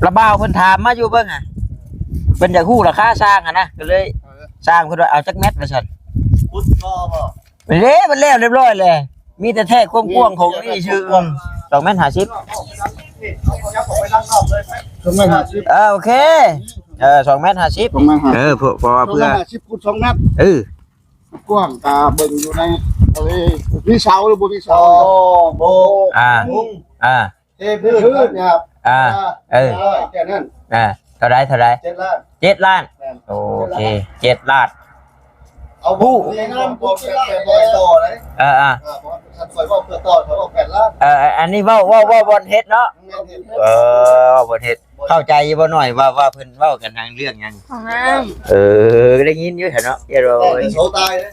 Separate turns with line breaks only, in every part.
ระบ่าวเพิ่นถามมาอยู่เบิ่งอ่ะเพิ่นอยากฮู้ราคาสร้างอ่ะนะก็เลยสร้างเพิ่นว่าเอาจักเม็ดว่าซั่นพุทธก็บ่มันแล้วเรียบร้อยเลยมีแต่แท้กว้างๆของนี่ชื่อ2.50 เมตรโอเค2.50 เมตรเพราะว่าเพื่อ
10 คูณ 2 เมตรกว้างตาเบิ่งอยู่ในมีเสาหรือบ่มีเสา
โบเทพื้น
นะครับแค่นั้น
เท่าไร7 ล้านโอเค7 ล้าน
เอาผู้น้ำบ่เป็นต่อเลยท่านคอยบอกเพื่อต่อเขาบอก8 ล้าน
อันนี้เว้าบนเฮ็ดเนาะบนเฮ็ดเข้าใจบ่หน่อยว่าเพิ่นเว้ากันทางเรื่องหยัง
ของน้
ได้ยินอยู่เถอะเนาะเดี๋ยว
โซตายเลย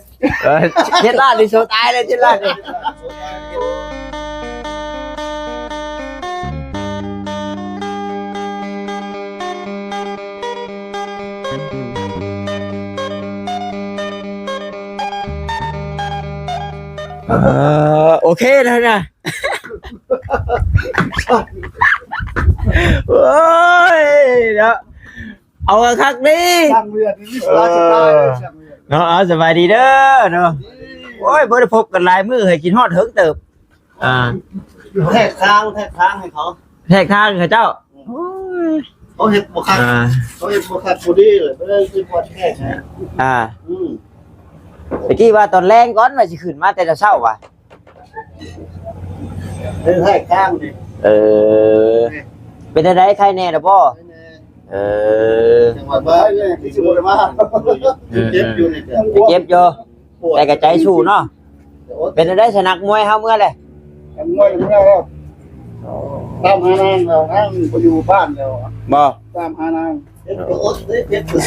7 ล้านนี่โซตายเลย7 ล้านนี่โอเคนะนะโอ้ยเนาะเอาคักดิเนาะสบายดีเด้อเนาะโอ้ยบ่ได้พบกันหลายมื้อให้กินฮอดเถิงเติบ
แทกทางให้เขา
แทกทางเขาเจ้า
เขาเฮ็ดบ่คักบ่ดีเลยบ่ได้คือบ่แทก
เมื่อกี้ว่าตอนแรงก่อนว่าสิขึ้นมาแต่เช้าว่ะ
แทกทางดิ
เป็นอะไรใครแน่ล่ะพ่อ
จังหวัดบ้านนี่สิบ่ได้มาเจ็บอยู่นี่
เจ็บอยู่แต่ก็ใจสู้เนาะเป็นอะไรสนักมวยเฮาเมื่อเลย
มวยเมื่อแล้วตามหานางแล้วนางบ่อยู่บ้านแล้ว
บ่
ตามหานางเฮ็ดโ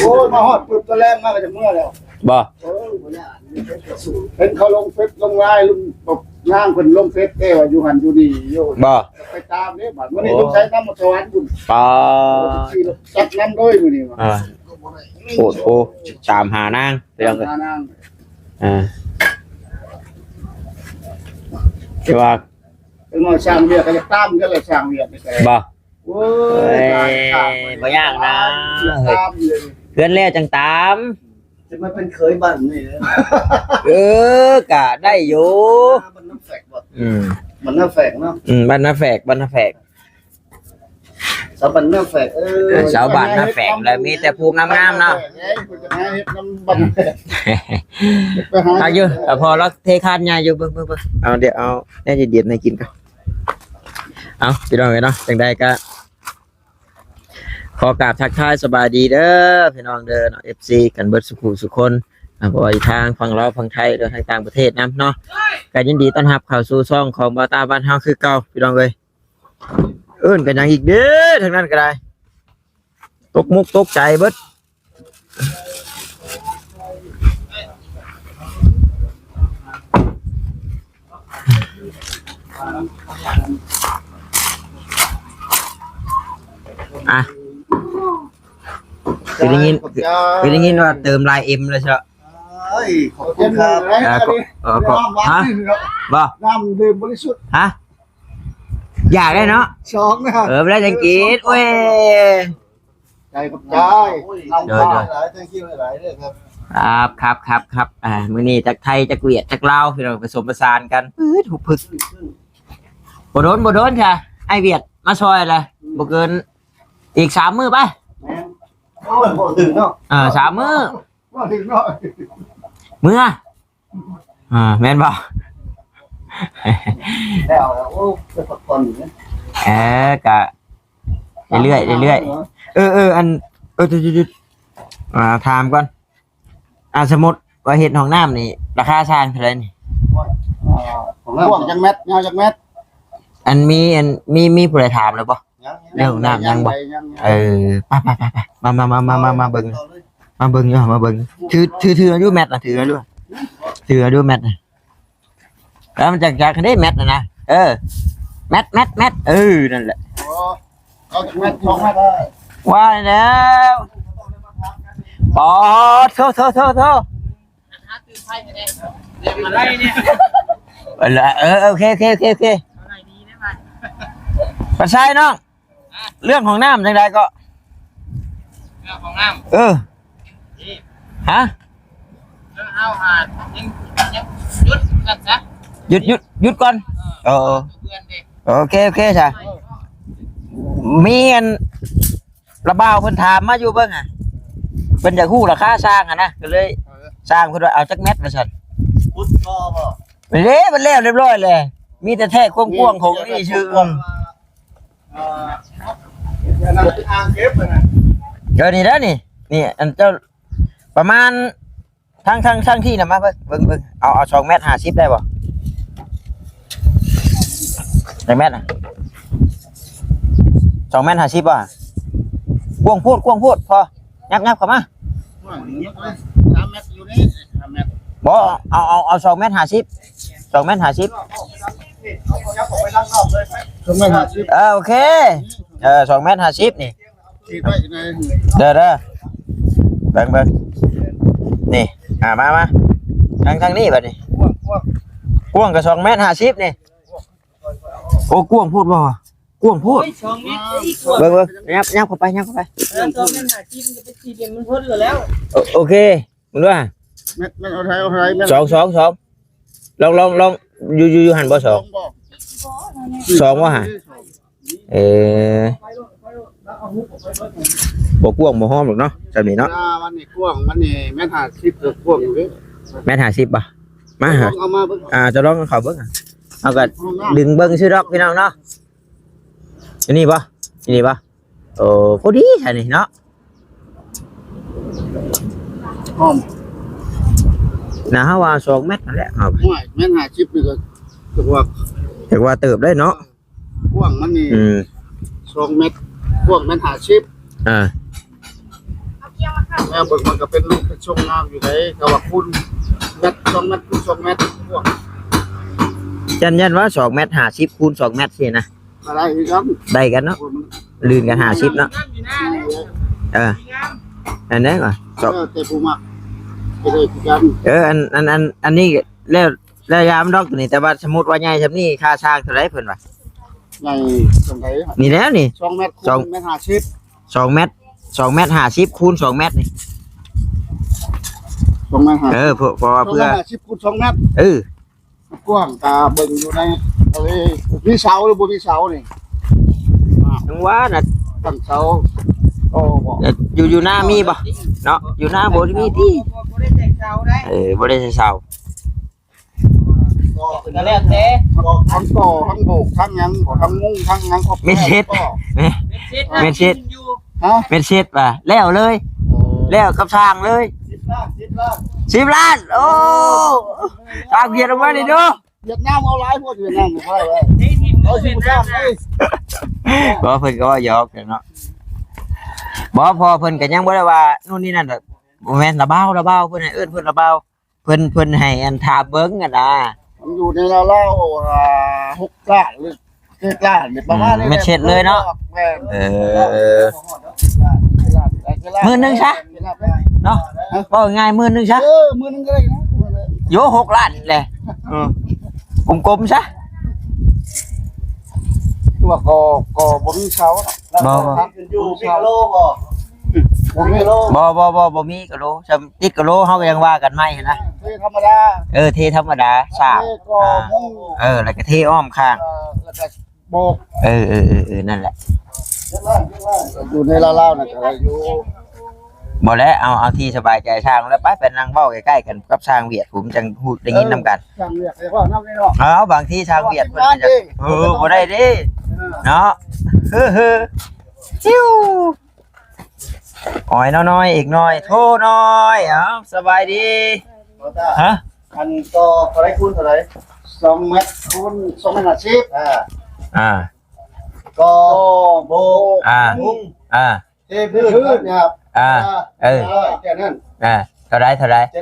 อ้ยมาฮอดปึ๊บตะแลงมาก็จะเมื่อแล้ว
บ่
เป็นเขาลงเฟซลงไลน์ลุงบอกนางเพิ่นลงเฟซว่าอยู่หันอยู่ดีอยู่
บ่
ไปตามนี่บัดมื้อนี้ต้องใช้น้ำมาสวรรค์คุณจัดน้ำด้วยมื้อนี้ว่า
โอ้ตามหานางเรื่อง
หานาง
คือว่า
เป็นหน่อยช่างเวียดก็จะตามกันเลยช่างเวียดนี่
บ่โอ้ยบ่ยากนะเพื่อนแล้วจังตาม
จะมาเป็นเคยบ้านนี่
กะได้อยู่
มันน้ำแฝกบ่มันน้ำแฝกเนาะ
บ้านน้าแฝก
สาวบ้านน้ำแฝก
สาวบ้านน้าแฝกแล้วมีแต่ภูงามๆเนาะเอาอยู่พอแล้วเทคานใหญ่อยู่เบิ่งเอาเดี๋ยวเอาแน่จะเดียดให้กินกันเอาพี่น้องเนาะจังได้ก็ขอกราบทักทายสบายดีเด้อพี่น้องเด้อเนาะ FC กันเบิดสุขคนบ่ว่าทางฝั่งลาวฝั่งไทยหรือทางต่างประเทศนํเนาะก็ยินดีต้อนรับเข้าสู่ช่องของบ่าวตาบ้านเฮาคือเก่าพี่น้องเอ้ยกันยังอีกเด้อทางนั้นก็ได้ตกมุกตกใจเบิดคือได้ยินว่าเติมลาย M เลยใช่ไหม
ขอบคุณครับ
ฮะบ่
น้ำดื่มบริสุทธิ์
ฮะอยากได้เนาะ
2นะ
ไม่ได้จังกินโอ้ย
ใจกับใจน้ำหลายthank youหลายเลย
ครับมื้อนี้จากไทยจากเวียดจากลาวพี่น้องผสมผสานกันถูกพึกบ่โดนค่ะไอ้เวียดมาซอยอะไรบ่เกินอีก3 มื้อไป
โอ้ยบ่ถึงเนาะ
3 มื้อ
บ่ถึงเนาะ
มื้อแม่นบ่
แล้วโอ้ไปพักผ่อนนะ
กะเรื่อยอันถามก่อนสมมุติว่าเฮ็ดห้องน้ำนี่ราคาสร้างเท่าไหร่นี่
ของน้ำจักเม็ดยาวจักเม็ด
มีผู้ใดถามแล้วบ่เรื่องน้ำยังบ่ไปมาเบิ่งมาเบิ่งอยู่มาเบิ่งถืออยู่แมทน่ะถืออยู่แมทน่ะแล้วมันจากได้แมทน่ะนะแมทนั่นแหละ
เอาจักเม็ด2 เม็ด
ว่าแล้วปอโทอะไรเนี่ยโอเคปัดซ้ายน้อง เรื่องของน้ำจังไดก็
เรื่องของน้ำ
เออ
นี่
ฮะ
เรื่องเอาหาดยังหยุดกันนะ
หยุดก่อนเออ
เพื่อนดิ
โอเคจ้ะมีอันระบ้าวเพิ่นถามมาอยู่เบิ่งอ่ะเพิ่นอยากฮู้ราคาสร้างอ่ะนะก็เลยสร้างเพิ่นว่าเอาจักเม็ดว่าซั่น
พุทธก็บ่
มันแล้วเรียบร้อยเลยมีแต่แท้กว้างๆของนี่ชื่อ
ทางเก็บนะ
เดี๋ยวนี้แล้วนี่อันเจ้าประมาณทั้งที่น่ะมาเบิ่งเอา2 เมตร 50ได้บ่2 เมตรน่ะ2 เมตร 50บ่กว้างพูดพอยับเข้ามา
3 เมตรอยู่นี่3 เมตร
บ่เอา2 เมตร 50 2 เมตร 50
เอายับออกไปด้านนอกเลย2 เมตร 50
โอเค2 เมตร 50นี่
ที่ไว้ใน
เด้อเบิ่งนี่มาทางนี้บัดนี้กว้างก็2 เมตร 50นี่โอ้กว้างพูดบ่กว้างพูด
ช่องนี้อีก
เบิ่งยับเข้าไป
แล้วช่องนั้นหาจิ้มจะไปจีเดียนมันพ้นเลยแล้ว
โอเคมึงด้วย
เม็ดเอาไทยเอาไทย
2ลองอยู่หันบ่2ว่าหาบ่กว้างบ่ห้อมหรอกเนาะจำนี้เนาะ
มันนี่กว้างมันนี่แม่น50ก็กว้างอยู่เด้
แม่น50บ่มาหา
เอามาเบิ่ง
จะลองเข้าเบิ่งเอาก็ดึงเบิ่งซื่อดอกพี่น้องเนาะอันนี้บ่โอ้พอดีใช่นี่เนาะ
หอม
น่าเฮาว่า2 เมตรนั่นแหละครับ
ห่วยแม่น50นี่ก็ถือว่า
ถือว่าเติบได้เนาะ
กว้างมันนี่2 เมตรกว้างแม่น50แล้วเบิ่งมันก็เป็นลูกเป็นทรงงามอยู่ได้ก็ว่าคุณเม็ด2 เมตรคูณ2 เมตรกว้าง
ยันว่า2 เมตร 50คูณ2 เมตรสินะ
อะไรอีกครับ
ได้กันเนาะลื่นกัน50เนาะอันนี้ก่อน
แต่ผู้มักไปเลยคือกัน
อันนี้แล้วยามดอกตัวนี้แต่ว่าสมมุติว่าใหญ่ซำนี้ค่าสร้างเท่าไหร่เพิ่นว่า
ใหญ่จังได๋
นี่แล้วนี่
2 เมตรคูณเมตร50
2 เมตร50คูณ2 เมตรนี่
2 เมตร50
เพราะว่าเพื่อ
50คูณ2 เมตร กว้างตาเบิ่งอยู่ในอะไรมีเสาหรือบ่มีเสานี่
จังว่าน่ะ
ตั้งเสาโอ้บ่
อยู่หน้ามีบ่เนาะอยู่หน้าบ่มีติ
บ่ได้แจกเจ้าได้
บ่ได้ใส่เสา
ก็แล้วแต่
ทั้งต่อทั้งโบกทั้งหยังบ่ทั้งมุ้งทั้งหยังครบ
เม็ดเช็ด
เม็ดเช็ด
ฮะ
เป็นเช็ดป่ะแล้วเลยแล้วกับสร้างเลย 10 ล้านโอ้สร้างเบียดออกมาดิเด้อ
เวียดนามเอาหลายพวกเวียดนามบ่ได้เว้ย
นี่ทีม
เอาสิ
เป็น
บ่สร้า
น้าง
เอ้ย
บ่เพิ่นก็ว่าหยอกเนาะบ่พอเพิ่นก็ยังบ่ได้ว่านู่นนี่นั่นดอกบ่แม่นระเบ้าเพิ่นให้เอิ้นเพิ่นระเบ้าเพิ่นให้อันทาเบิ่งอ่ะนะ
มันอยู่ในราวๆ6ล้านหรือ7ล้านนี่ประมาณนี้
ไม่เช็ดเลยเนาะ
แม่น
มื้อนึงซะเนาะบ่ง่ายมื้อนึงซะ
มื้อนึงก็ได้นะ
โย6 ล้านแหละกลมๆซะ
ตัวก็บ่มีเสาเนาะ
บ่
อยู่เสาโลบ่มีโล
บ่มีกะโลซำติดกะโลเฮาก็ยังว่ากันใหม่นะ
คือธรรมดา
เทธรรมดาสาบ
ก็มุ้ง
แล้วก็เทอ้อมข้าง
แล้วก็โบก
นั่นแหละ
อยู่ในลาวๆน่ะก็อยู่
บ่แล้วเอาที่สบายใจช่างแล้วไปนั่งเว้าใกล้ๆกันกับช่างเวียดผมจังฮู้ได้ยินนำกัน
ช่างเรียกไอ้พ่อนำนี่เนาะ
บางทีช่างเวียดเพิ่นก็จะบ่ได้เด้เนาะจิ้วอ้อยน้อยๆอีกหน่อยโทน้อยสบายดีฮะ
อันก็เท่าไหร่คูณเท่าไหร่2 เมตรคูณ2 เมตร50ก็โบกมุ้งเทพื้นนะครับแค่นั้น
เท่าไร
7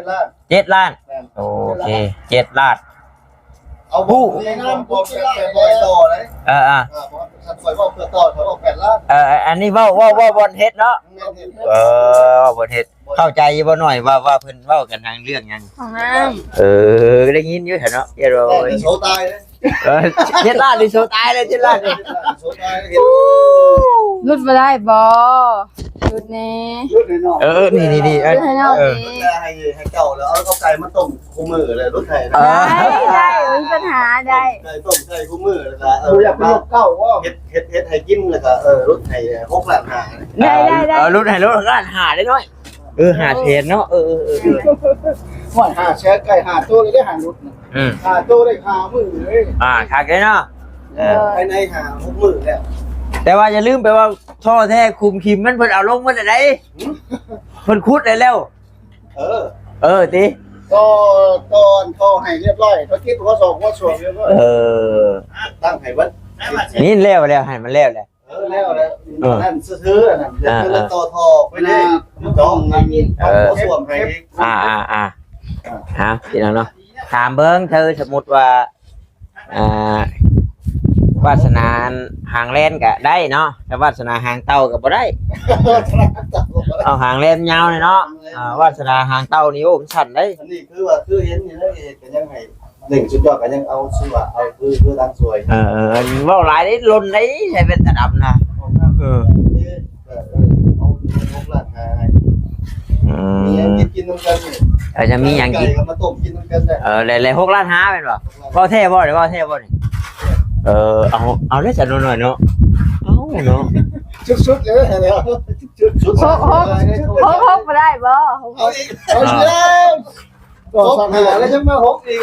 ล้าน
7 ล้านโอเค7 ล้าน
เอาผู้ในน้ำผู้ที่แต่บ่ต่อเลยท่านซอยว่าเพื่อต่อเขาบอก8 ล้าน
อันนี้เว้าบนเฮ็ดเนาะบนเฮ็ดเข้าใจอยู่บ่หน่อยว่าเพิ่นเว้ากันทางเรื่องหยัง
ของน้
ได้ยินอยู่แถวเนาะเดี๋ยว
โสตายเลย
7 ล้านนี่โชว์ตายเลย7 ล้านนี่
โซดาเห็น
รุดมาได้บ่รุดแน่
รุ่นน้อง
นี่
รุดให้น้องนี่
ให้เก่าแล้วเอาไก่มาต้มคู่มือเลยรถไถ
ได้มีปัญหาได้
ไก่ต้มไก่คู่มือแล้วก็อยากไปยกเก้าว่าเฮ็ดให้กินแล้วก็รถไถ6ล้านห้า
ได้
รุ่นไหนรุ่นล้านหาได้น้อยหาเทนเนาะ
หอด5แชร์ไก่5ตัวเลยได้5รถ5ตัวได้5มื้อเลย
ขาดเลยเนาะ
ภายใน6มื้อแล้ว
แต่ว่าอย่าลืมไปว่าท่อแท้คุมคิมมันเพิ่นเอาลงมันได้เพิ่นคุดได้แล้วติ
ก็ตอนเขาให้เรียบร้อยเขาคิดว่า2ว่าสวงเรียบร้อยตั้งให้วัด
นี่แล้วให้มันแล้วแหละ
แล้วนั่นซื้อนั่นเดี๋ยวแล้วต่อทอไปเลยจองนั่นสวมให้
พี่น้องเนาะถามเบิ่งเธอสมมุติว่าวาสนาหางแล่นก็ได้เนาะแต่วาสนาหางเต่าก็บ่ได้เอาหางแล่นยาวเลยเนาะวาสนาหางเต่านี่โอ้มันสั่นได้
อันนี้คือว่าคือเห็นนี่แล้วก็ยังให้1สุดยอดก็ยังเอาชื่อว่าเอาคือตั้งสวย
เว้าหลายได้ลนได้ใช้เป็นตาดำนะ
เอา6ล้านหาให้มีหยังกินนำกันนี่
จะมีหยังกิน
มาต้มกินนำกันได้
เลย6 ล้าน5เป็นบ่บ่แท้บ่หรือบ่แท้บ่นี่เอาได้จัดหน่อยเนาะเอาเนาะ
ชุดๆเลยแล้วชุด
หกมาได้บ่
เอาอีกเอาแล้วก็สั่งหาแล้วยังมา6อีก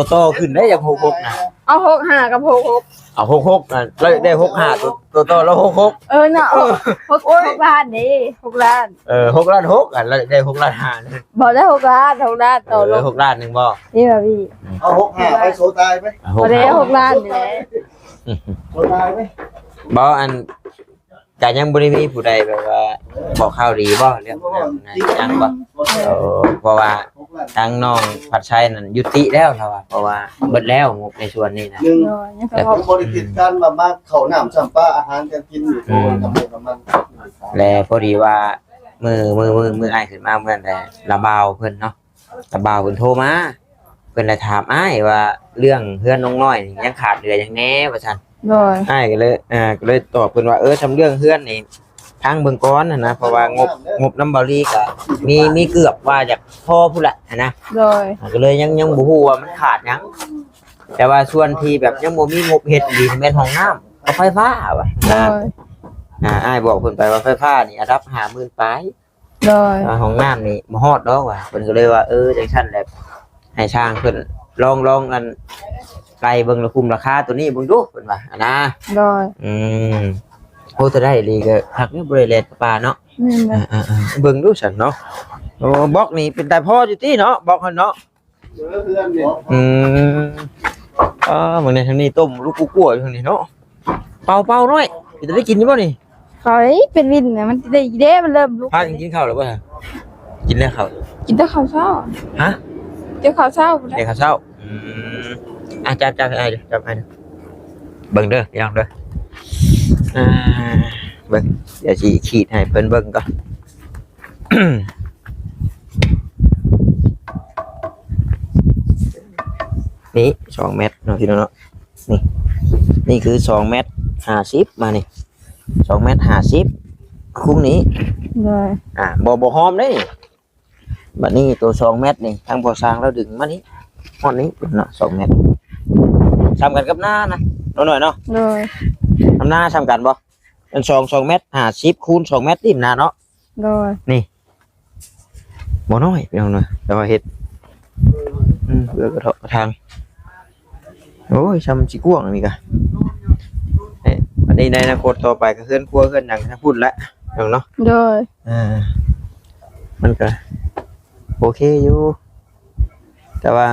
โตขึ้นได้อย่าง66นะ
เอา65กับ66
เอา66น่ะได้65โตแล้ว66
เนาะ6ล้านดิ6ล้าน
6 ล้าน6อ่ะแล้วได้6 ล้าน5เลย
บ่ได้6ล้านต่อลง
6 ล้านนึงบ่
นี่บ่พี่
เอา65ไปโซตายมั้ย
บ่ได้6ล้านนี่แหละ
โซตายมั้ย
บ่อันก็ยังบ่ได้มีผู้ใดแบบว่าบอกข่าวดีบ่เรื่องยังบ่เพราะว่าทางน้องผัดชัยนั่นยุติแล้วครับเพราะว่าเบิดแล้วงบในส่วนนี้นะ
แต่ผมบริกิจการมาเข้าน้ำสัมปะอาหารการกินอยู่โดยประมาณ
และพอดีว่ามืออ้ายขึ้นมาเมื่อแต่ระบาวเพิ่นเนาะระบาวเพิ่นโทรมาเพิ่นเลยถามอ้ายว่าเรื่องเพื่อนน้องน้อยยังขาดเหลืออย่างแน่ว่าซั่นอ้ายก็เลยตอบเพิ่นว่าทำเรื่องเพื่อนนี่ทางเบิ่งก้อนนะเพราะว่างบน้ำบาลีก็มีเกือบว่าจากพ่อผู้ละนะก็เลยยังบ่ฮู้ว่ามันขาดหยังแต่ว่าส่วนที่แบบยังบ่มีงบเฮ็ดดีแม่นห้องน้ำกับไฟฟ้าว่ะอ้ายบอกเพิ่นไปว่าไฟฟ้านี่อันดับ 50,000 ปลายห้องน้ำนี่บ่ฮอดดอกว่ะเพิ่นก็เลยว่าจังซั่นแหละให้ช่างเพิ่นลองกันไกลเบิ่งละคุ้มราคาตัวนี้เบิ่งดูเพิ่นว่านะโอ้จะได้ลีก็หักนี่บริเลตปลาเนาะเบิ่งดูฉันเนาะโอ้บล็อกนี่เป็นแต่พ่ออยู่ที่เนาะบล็อกเนาะเหมือนในทางนี้ต้มลูกกุ้วอยู่ทางนี้เนาะเป่าหน่อยจะได้กินใช่ป่ะนี่
เขาเป็นวินเนี่ยมันได้เด้มันเริ่มลุก
พากินข้าวหรือเปล่ากินแล้วข้าว
กินแต่ข้าวเช้า
ฮะ
เดี๋ยวข้าวเช้า
เดี๋ยวข้าวเช้าจับให้จับให้เบิ่งเด้อยังเด้อเบิ่งเดี๋ยวสิขีดให้เพิ่นเบิ่งก่อนนี่2 เมตรเนาะพี่น้องเนาะนี่คือ2 เมตร 50มานี่2 เมตร 50คุ้งนี้บ่หอมเด้บัดนี้ตัว2 เมตรนี่ทางบ่อสร้างแล้วดึงมานี่ฮอดนี้เนาะ2 เมตรซ้ำกันกับหน้านะน้อยๆเนาะทำหน้าซ้ำกันบ่เป็น2 เมตร 50คูณ2 เมตรติ่มหน้าเนาะนี่บ่น้อยพี่น้องเนาะแต่ว่าเฮ็ดเพื่อกระเทาะกระทางโอ้ยซ้ำสิกว้างนี่กะวันนี้ในอนาคตต่อไปก็เฮือนครัวเฮือนหยังถ้าพูดแล้วเนาะมันก็โอเคอยู่แต่ว่า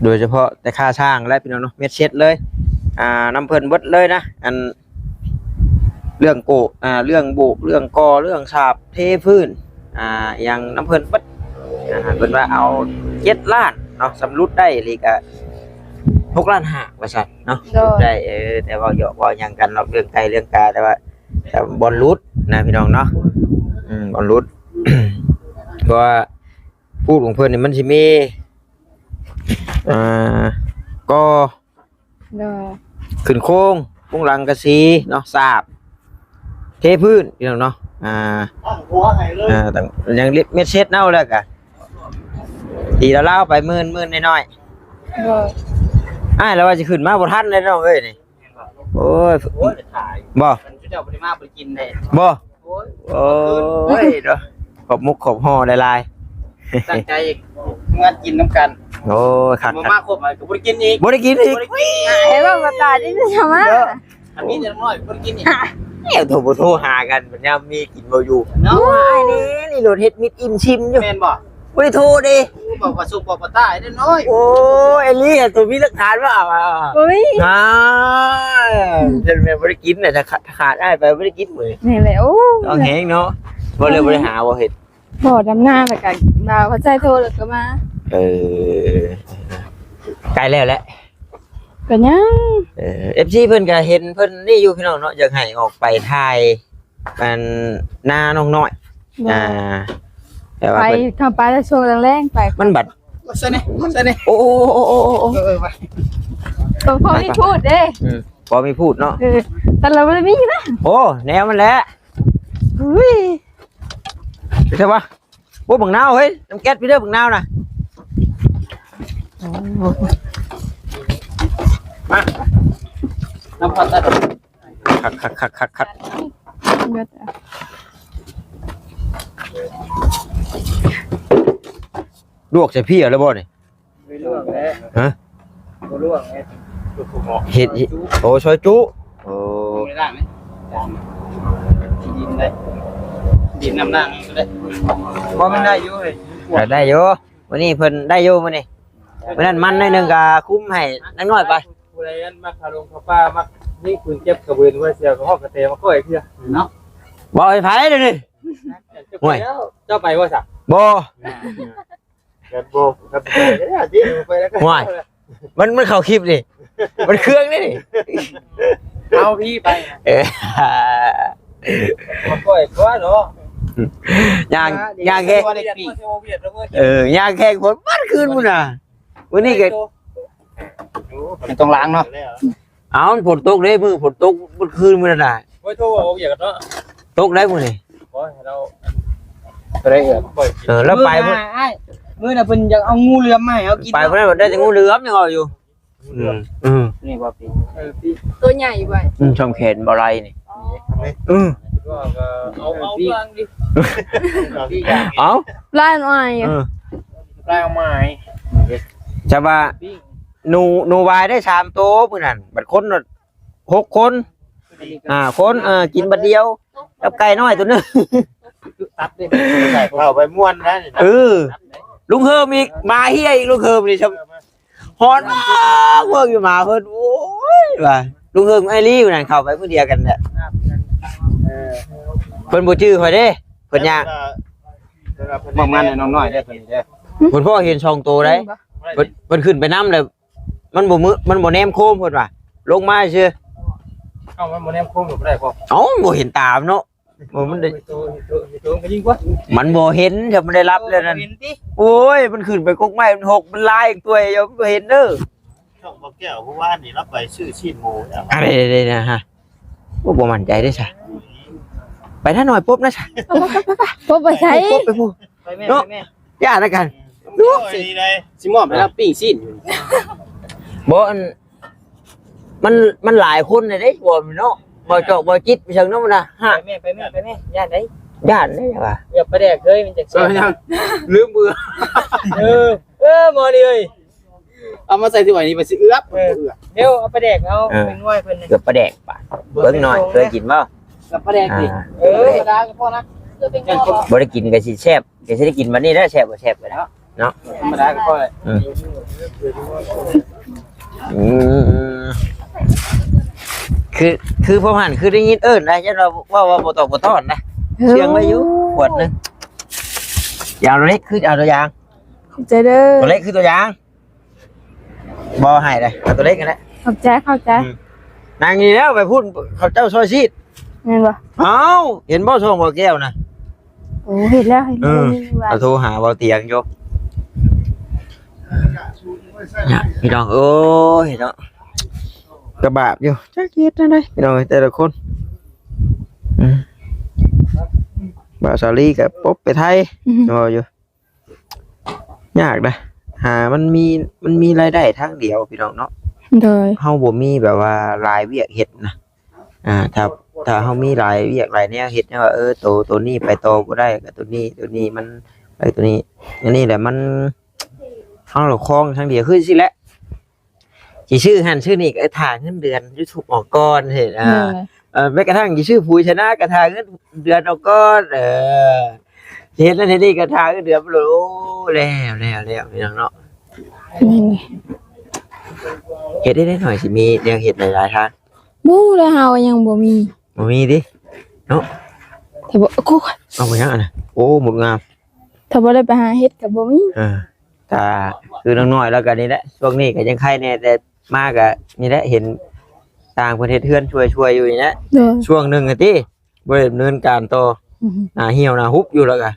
โดยเฉพาะแต่ค่าช่างและพี่น้องเนาะเม็ดเช็ดเลยน้ำเพิ่นเบิดเลยนะอันเรื่องโกเรื่องโบกเรื่องกอเรื่องฉาบเทพื้นอย่างน้ำเพิ่นเบิดเพิ่นว่าเอา7 ล้านเนาะสำรุดได้ลีก6 ล้าน 5ว่าซั่นเนาะได้แต่ว่าเหยาะว่าหยังกันเนาะเรื่องไกลเรื่องกาแต่ว่าบอลรุดนะพี่น้องเนาะบอลรุด เพราะว่าพูดของเพิ่นนี่มันสิมี ก็
โดย
ขึ้นโค้งปุ้งหลังกระสีเนาะสาบเทพื้นพี่น้องเนาะ
ตั้งหัวให้เลย
แต่ยังเล็บเม็ดเช็ดเน่าแล้วกะตีแล้วเล่าไปหมื่นน้อย
โดย
ๆแล้วว่าจะขึ้นมาบ่ทันเลยน้องเอ้ยนี่โอ้ย
โอ้ยถ่าย
บ่
มันจะเอาไปมาไปกินเลย
บ่
โอ้ย
โอ้ยเนาะขอบมุกขอบห่อลาย
ตั้งใจงานกินน้ำกัน
ๆโอ้ยคัก
มามาครบมาก็บ่ได้กินอีก
บ่ได้กินอีก
เห็นว่าตาที่จะมา
อันนี้จะน้อยบ่ได้กินอีก
แอบโทรบ่โทรหากันมันยามมีกินบ่อยู่
เนาะ
ไอ้นี่โหลดเฮ็ดมิดอิ่มชิมอยู่
แม่นบ่
บ่ได้โทรดิ
บอกว่าสุกบอกว่าตายได้น้อย
โอ้ยเอลี่ตัวมีหลักฐานว่า
อุ้ย
เพิ่นแม่บ่ได้กินน่ะถ้าขาดได้ไปบ่ได้กินมื้อ
นี่แหละโอ้
ต้องแฮงเนาะบ่เลยบ่ได้หาบ่เฮ็ด
บ่ดำหน้าแต่กันบ่าวเขาใจโทรแล้วก็มา
เออใกล้แล้วแหละ
ก็ยัง
FC เพิ่นก็เห็นเพิ่นนี่อยู่พี่น้องเนาะอยากให้ออกไปถ่ายกันหน้าน้องน้อยแต่ว่า
ไป
เพิ่น
เข้าไปแล้วช่วงแรงๆไป
มันบัด
ใส่นี่
โอ้ๆๆ
ไป
ต้องพอมีพูดเด้
พอมีพูดเนาะ
แต่เราไม่ได้มีนะ
โอ้แนวมันแหละ
อุ้ย
ใช่ปะโอ้บังนาวเฮ้ยน้ำแก๊สพี่เด้อบังนาวน่ะ
น้ำผัดได้
คักลวกใส่พี่อะไรบ่เนี่ย
ไม่ล่วงแล้ว
ฮะ
บ่ล่วงแล้ว
เห็ดโอ้ซอยจุโอ้
ไม่ได้ไหมดินได้ดินน้ำนั่งได้พอมันได้อยู่เลย
ได้อยู่วันนี้เพิ่นได้อยู่มื้อนี้มื้อนั้นมันหน่อยหนึงก็คุ้มให้นักน้อยไป
ผู้ใดอันมาคาลงคาป้ามานี่คุณเก็บกระเบือนไว้เสียกับฮอกกระเตมาก้อยเพื่อเนาะ
บ่ให้ไผเด้อนี่
เจ้าไปว่าสัก
บ่
กันโบกันไปแล้วดิไปแล้วก็
มันเข้าคลิปนี่มันเครื่องนี่นี่
เอาพี่ไป
เออ
มาก้อยก้อยเนาะ
ย่างแค่ย่างแค่คนมันคืนพุ่นน่ะวันนี้ก็
ต้องล้างเนาะ
เอามันฝนตกเด้มือฝนตกเมื่อคืนมื้อนั้นน่ะ
โอ้ยโทรบอกอย่ากันเนาะ
ตกได้มื้อนี้
โอ้ยเราไปได้เออ
แล้วไปมื้อ
มื้อน่ะเพิ่นอยากเอางูเหลือมมาให้เอากิน
ไปมื้อนั้นได้แต่งูเหลือมยังเอาอยู่อืม
นี่บ่ปีพี่
ตัวใหญ่ไป
ช่องแขนบ่ไรนี่อืม
ก็เอาพี่ดิพี่อยาก
เอา
ลายหน่อย
ปลาไม้
จะว่าหนูวายได้3ตัวมื้อนั้นบัดคนน่ะ6คนคนกินบัดเดียวกับไก่น้อยตัวนึง
ตัดดิใส่เข้าไปม่วนนะ
ลุงเฮิมอีกมาเฮียอีกลุงเฮิมนี่ชฮอนมากเพิ่งอยู่มาเพิ่นโอ้ยว่าลุงเฮิมไอ้ลี่อยู่นั่นเข้าไปผู้เดียวกันแหละเพิ่นบ่ชื่อข่อยเด้เพิ่นย่าง
บ่มันน้องน้อยได้เพิ่นเด้
เพิ่นพ่อเห็นช่องโตได้เพิ่นขึ้นไปนำเลยมันบ่แนมโคมเพิ่นว่าลงมาซื่อ
เอ้ามันบ่แนมโค้งก็ได้พอ
เอ้าบ่เห็นตามเนาะมันได้
ตัวก็ยิ่งกว่า
มันบ่เห็นถ้ามันได้รับแล้วนั่นโอ้ยมันขึ้นไปกกไม้มันหกมันลายอีกตัวอย่าบ่เห็นเด้อ
ช่องบ่แก้วผู้ว่านี่รับไปชื่อชีนหมูแล้ว
อะไรๆนะฮะบ่มั่นใจเด้อซะไปถ้าหน่อยปุ๊บนะซะ
พบไปใช้
ปุ๊บไปปุ๊บ
ไปแม่แม่
ย่าแล้วกัน
ดูดีเลย
สิมอบให้รับปิ้งสิ้นอยู่
บ่อันมันหลายคนเลยเด้บ่เนาะบ่จอกบ่จิตไปเชิงเนาะมันน่ะฮะ
ไปแม่ญาติได้
ย่านนี่ว่ะ
อย่าไปแดกเลยมันจะเสียลืมเบื่อมอนี่เอ้ยเอามาใส่ที่ไหนนี่ไปสิเอื้อบเดี๋ยวเอาไปแดกเอาเป็นง่วยเพิ่น
เกือบปลาแดกป่ะเบิ่งหน่อยเคยกินบ่
กับปลาแดกดิธรรมดาก็พอนะ
บ่ได้กินก็สิแซ่บก็สิได้กินวันนี้ได้แซ่บบ่แซ่บไปแล้วเนาะ
ธรรมดาก็พอเลย
คือพอหันคือได้ยินนะจังว่าบ่ตอกบ่ตอนนะเสียงไว้อยู่ขวดนึงยาวเล็กคือเอาตัวอย่าง
ขอบใจเด้อ
ตัวเล็กคือตัวอย่างบ่ให้เลยเอาตัวเล็กกันแหละ
ขอบใจเข้าใจ
นางนี่แล้วไปพูดเขาเจ้าซอยซีด
เห็นปะ
เอ้าเห็นบ่ช่องบ่แก้วนะ
โอ้เห็นแล้วเห็นแล้วนี่ว่า
เอาโทรหาบ่เตียงโย เนี่ยพี่น้องโอ้ยเนาะกระบาบอยู่จักเฮ็ดจังได๋พี่น้องแต่ละคนบ่าวสาลีก็ปบไปไทยรออยู่ยากนะหามันมีรายได้ทางเดียวพี่น้องเนาะ
โดย
เฮาบ่มีแบบว่าหลายเวียกเฮ็ดนะถ้าเฮามีหลายเวียกหลายแนวเฮ็ดเนี่ยว่าตัวนี้ไปต่อบ่ได้ก็ตัวนี้มันไปตัวนี้อันนี้แหละมันเฮาละคล้องทางเดียวคือสิแหละสิชื่อหันชื่อนี่ก็ถ่าเงินเดือน YouTube ออกก่อนเฮ็ดแม้กระทั่งสิชื่อผู้ชนะก็ถ่าเงินเดือนออกก่อนเฮ็ดแล้วทีนี้ก็ถ่าเงินเดือนโอ้แล้วพี่น้องเนาะเฮ็ดได้หน่อยสิมีแนวเฮ็ดหลายๆทาง
บูแล้วเฮายังบ่มี
บ่มีดิเนาะ
ถ้าบ่กู
เอาไปยังอ่ะนะโอ้หมดงาม
ถ้าบ่ได้ไปหาเฮ็ดก็บ่มี
แต่คือน้อยๆแล้วกันนี่แหละช่วงนี้ก็ยังไข่แน่แต่มากอะนี่แหละเห็นต่างประเทศเพื่อนช่วยอยู่นี่นะ
โดย
ช่วงหนึ่งอะที่บริเวณเนินการต่อเหี่ยวหนาฮุบอยู่แล้วกัน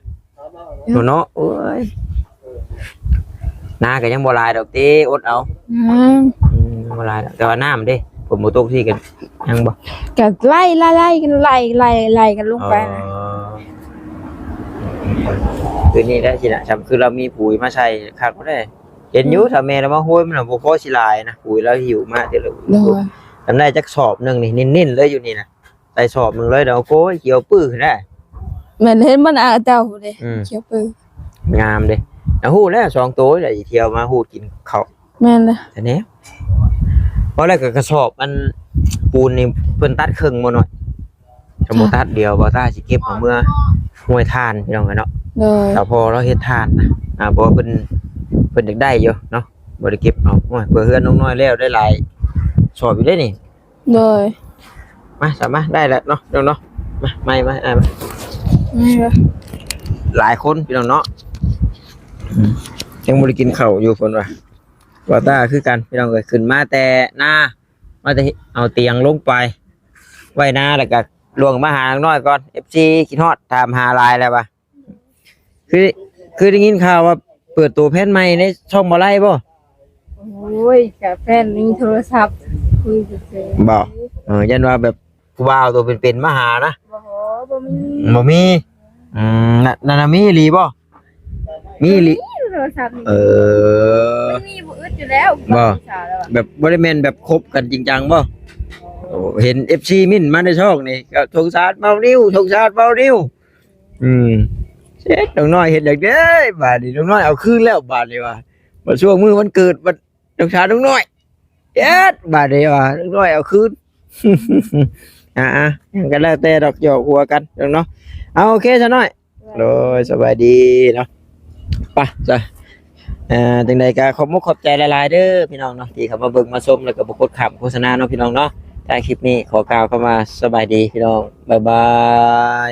เนาะโอ้ยนาก็ยังบ่ลายดอกตีอดเอาบ่ลายแต่ว่าน้ำเด้ผมบ่ตกที่กันยังบ่
ก็ไล่กันไล่กันลงไปนะ
คือนี่แหละสินะจำคือเรามีปุ๋ยมาใส่คักบ่ได้เห็นอยู่ถ้าแม่เรามาโหยมันน่ะบ่พอสิลายนะปุ๋ยเราหิวมาเดี๋ยว
โดย
ทำได้จักสอบหนึงนี่นิ่นๆเลยอยู่นี่นะใส่สอบหนึงเลยเดี๋ยวโก้ยเกี่ยวปื้อขึ้นได้
เหมือนเห็นมันเอาเจ้าเด้
อืม
เขียวปื้อง
ามเด้แล้วฮู้แล้ว2ตัวได้เที่ยวมาฮู้กินข้าว
แม่นเด้อ
แต่แนวเพราะแรกก็กระสอบมันปูนนี่เพิ่นตัดครึ่งบ่หน่อยสมมุติตัดเดียวบ่ตาสิเก็บเอาเมื่อห้วยทานพี่น้องกันเนาะ
โดย
แต่พอเราเฮ็ดทานนะเพราะว่าเพิ่นอยากได้อยู่เนาะบ่ได้เก็บเอาโอ้ยเพื่อเฮือนน้องน้อยแล้วได้หลายสอบอยู่ได้นี่
โดย
มาสามารถได้แล้วเนาะเนาะมาไม่มามา
ไม่เด้อ
หลายคนพี่น้องเนาะยังบ่ได้กินข้าวอยู่เพิ่นว่าตาคือกันพี่น้องเอ้ยขึ้นมาแต่หน้ามาแต่เอาเตียงลงไปไว้หน้าแล้วก็ลวงมาหาน้องน้อยก่อน FC คิดฮอดถามหาหลายแล้วว่ะคือได้ยินข่าวว่าเปิดตัวแพทย์ใหม่ในช่องบ่ไล่บ่
โอ้ยกับแฟนมีโทรศัพท์คุยซื่อ
บ่ยันว่าแบบผู้บ่าวตัวเป็นๆมาหานะ
ๆบ่มี
บ่มีนั่นน่ะมีอีหลีบ่มีอีหลี
โทรศัพท์นี่
มัน
มีบ่อึดอยู่แล้ว
บ่
สาวแล้วอะ
แบบบ่ได้แม่นแบบคบกันจริงจังบ่โอ้เห็น FC มิ้นมาในช่องนี่ก็สงสารเบานิ้วเช็ดน้องน้อยเฮ็ดจังได๋บาดนี้น้องน้อยเอาคืนแล้วบาดนี้ว่าบ่ช่วงมื้อวันเกิดบัดสงสารน้องน้อยเฮ็ดบาดนี้ว่าน้องน้อยเอาคืน ก็แล้วแต่ดอกหยอกหัวกันเนาะเอาโอเคซะหน่อยโดยสบายดีเนาะไปจ้ะจังใดก็ขอบมุกขอบใจหลายๆเด้อพี่น้องเนาะที่เข้ามาเบิ่งมาชมแล้วก็บ่กดขับโฆษณาเนาะพี่น้องเนาะท้ายคลิปนี้ขอกล่าวเข้ามาสบายดีพี่น้องบ๊ายบาย